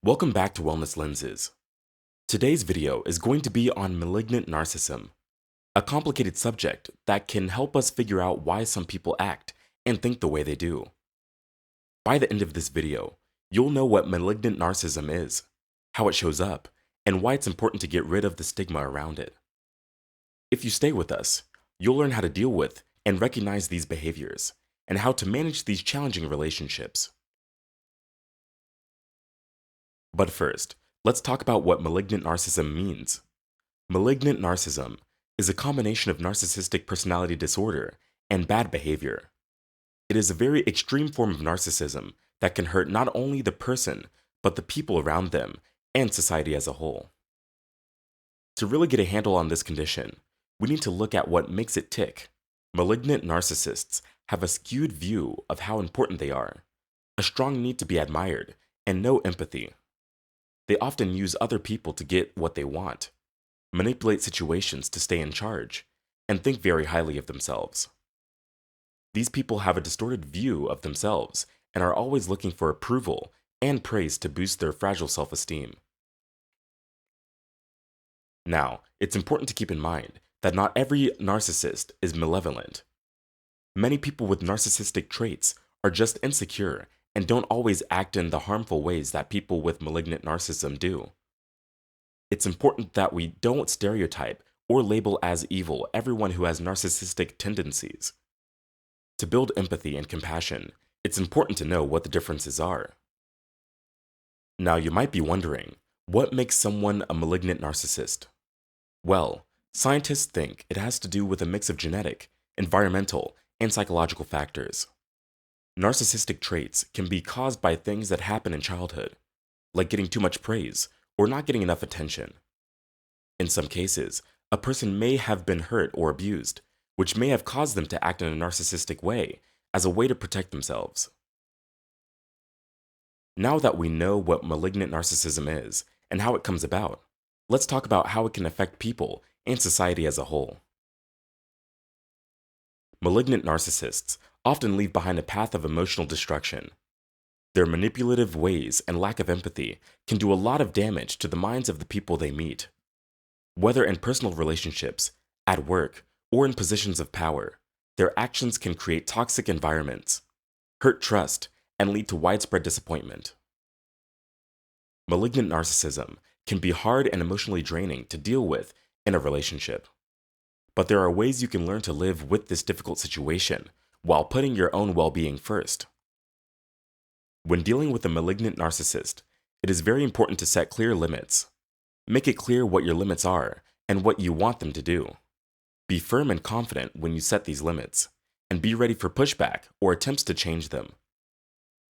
Welcome back to Wellness Lenses. Today's video is going to be on malignant narcissism, a complicated subject that can help us figure out why some people act and think the way they do. By the end of this video, you'll know what malignant narcissism is, how it shows up, and why it's important to get rid of the stigma around it. If you stay with us, you'll learn how to deal with and recognize these behaviors, and how to manage these challenging relationships. But first, let's talk about what malignant narcissism means. Malignant narcissism is a combination of narcissistic personality disorder and bad behavior. It is a very extreme form of narcissism that can hurt not only the person, but the people around them and society as a whole. To really get a handle on this condition, we need to look at what makes it tick. Malignant narcissists have a skewed view of how important they are, a strong need to be admired, and no empathy. They often use other people to get what they want, manipulate situations to stay in charge, and think very highly of themselves. These people have a distorted view of themselves and are always looking for approval and praise to boost their fragile self-esteem. Now, it's important to keep in mind that not every narcissist is malevolent. Many people with narcissistic traits are just insecure and don't always act in the harmful ways that people with malignant narcissism do. It's important that we don't stereotype or label as evil everyone who has narcissistic tendencies. To build empathy and compassion, it's important to know what the differences are. Now, you might be wondering, what makes someone a malignant narcissist? Well, scientists think it has to do with a mix of genetic, environmental, and psychological factors. Narcissistic traits can be caused by things that happen in childhood, like getting too much praise or not getting enough attention. In some cases, a person may have been hurt or abused, which may have caused them to act in a narcissistic way as a way to protect themselves. Now that we know what malignant narcissism is and how it comes about, let's talk about how it can affect people and society as a whole. Malignant narcissists often leave behind a path of emotional destruction. Their manipulative ways and lack of empathy can do a lot of damage to the minds of the people they meet. Whether in personal relationships, at work, or in positions of power, their actions can create toxic environments, hurt trust, and lead to widespread disappointment. Malignant narcissism can be hard and emotionally draining to deal with in a relationship. But there are ways you can learn to live with this difficult situation while putting your own well-being first. When dealing with a malignant narcissist, it is very important to set clear limits. Make it clear what your limits are and what you want them to do. Be firm and confident when you set these limits, and be ready for pushback or attempts to change them.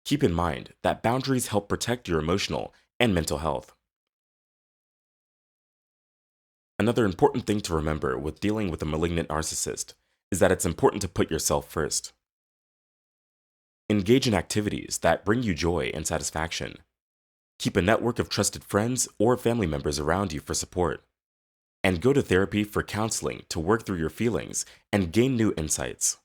Keep in mind that boundaries help protect your emotional and mental health. Another important thing to remember with dealing with a malignant narcissist is that it's important to put yourself first. Engage in activities that bring you joy and satisfaction. Keep a network of trusted friends or family members around you for support. And go to therapy for counseling to work through your feelings and gain new insights.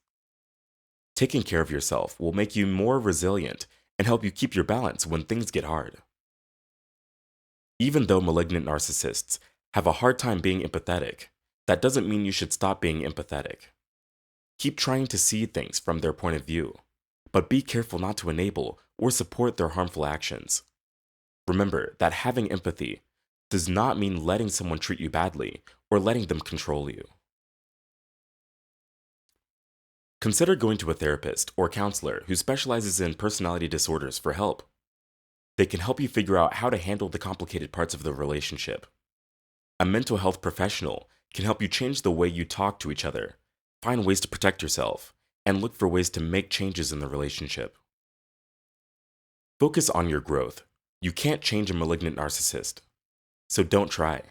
Taking care of yourself will make you more resilient and help you keep your balance when things get hard. Even though malignant narcissists have a hard time being empathetic, that doesn't mean you should stop being empathetic. Keep trying to see things from their point of view, but be careful not to enable or support their harmful actions. Remember that having empathy does not mean letting someone treat you badly or letting them control you. Consider going to a therapist or counselor who specializes in personality disorders for help. They can help you figure out how to handle the complicated parts of the relationship. A mental health professional can help you change the way you talk to each other, find ways to protect yourself, and look for ways to make changes in the relationship. Focus on your growth. You can't change a malignant narcissist, so don't try.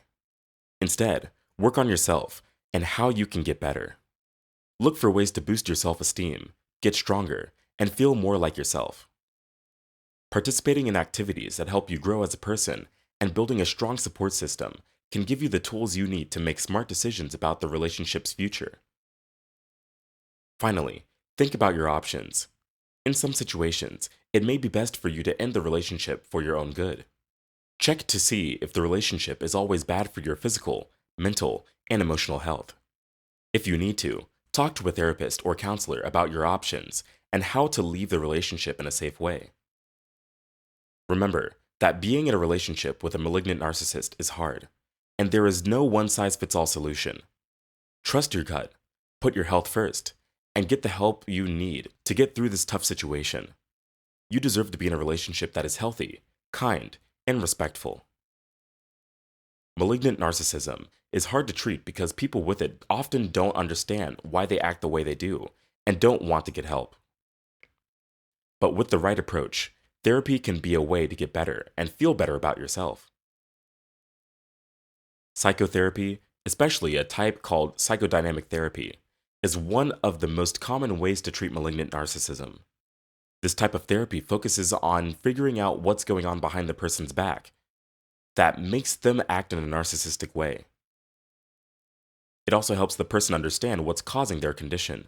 Instead, work on yourself and how you can get better. Look for ways to boost your self-esteem, get stronger, and feel more like yourself. Participating in activities that help you grow as a person and building a strong support system can give you the tools you need to make smart decisions about the relationship's future. Finally, think about your options. In some situations, it may be best for you to end the relationship for your own good. Check to see if the relationship is always bad for your physical, mental, and emotional health. If you need to, talk to a therapist or counselor about your options and how to leave the relationship in a safe way. Remember that being in a relationship with a malignant narcissist is hard, and there is no one-size-fits-all solution. Trust your gut, put your health first, and get the help you need to get through this tough situation. You deserve to be in a relationship that is healthy, kind, and respectful. Malignant narcissism is hard to treat because people with it often don't understand why they act the way they do and don't want to get help. But with the right approach, therapy can be a way to get better and feel better about yourself. Psychotherapy, especially a type called psychodynamic therapy, is one of the most common ways to treat malignant narcissism. This type of therapy focuses on figuring out what's going on behind the person's back that makes them act in a narcissistic way. It also helps the person understand what's causing their condition.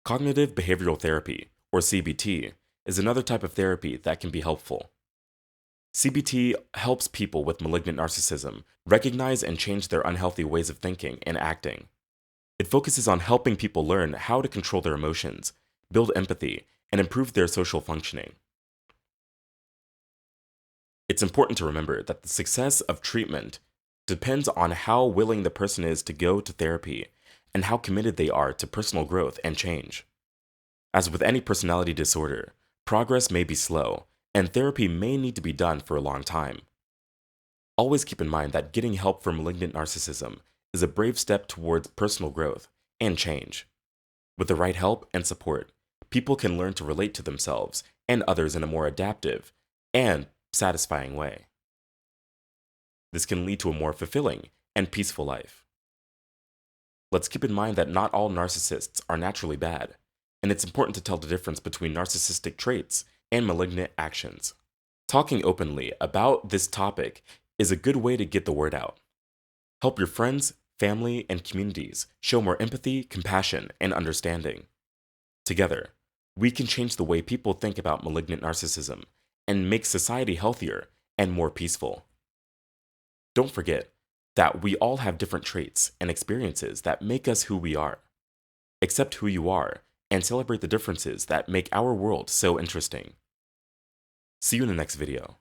Cognitive behavioral therapy, or CBT, is another type of therapy that can be helpful. CBT helps people with malignant narcissism recognize and change their unhealthy ways of thinking and acting. It focuses on helping people learn how to control their emotions, build empathy, and improve their social functioning. It's important to remember that the success of treatment depends on how willing the person is to go to therapy and how committed they are to personal growth and change. As with any personality disorder, progress may be slow, and therapy may need to be done for a long time. Always keep in mind that getting help for malignant narcissism is a brave step towards personal growth and change. With the right help and support, people can learn to relate to themselves and others in a more adaptive and satisfying way. This can lead to a more fulfilling and peaceful life. Let's keep in mind that not all narcissists are naturally bad, and it's important to tell the difference between narcissistic traits and malignant actions. Talking openly about this topic is a good way to get the word out. Help your friends, family, and communities show more empathy, compassion, and understanding. Together, we can change the way people think about malignant narcissism and make society healthier and more peaceful. Don't forget that we all have different traits and experiences that make us who we are. Accept who you are and celebrate the differences that make our world so interesting. See you in the next video.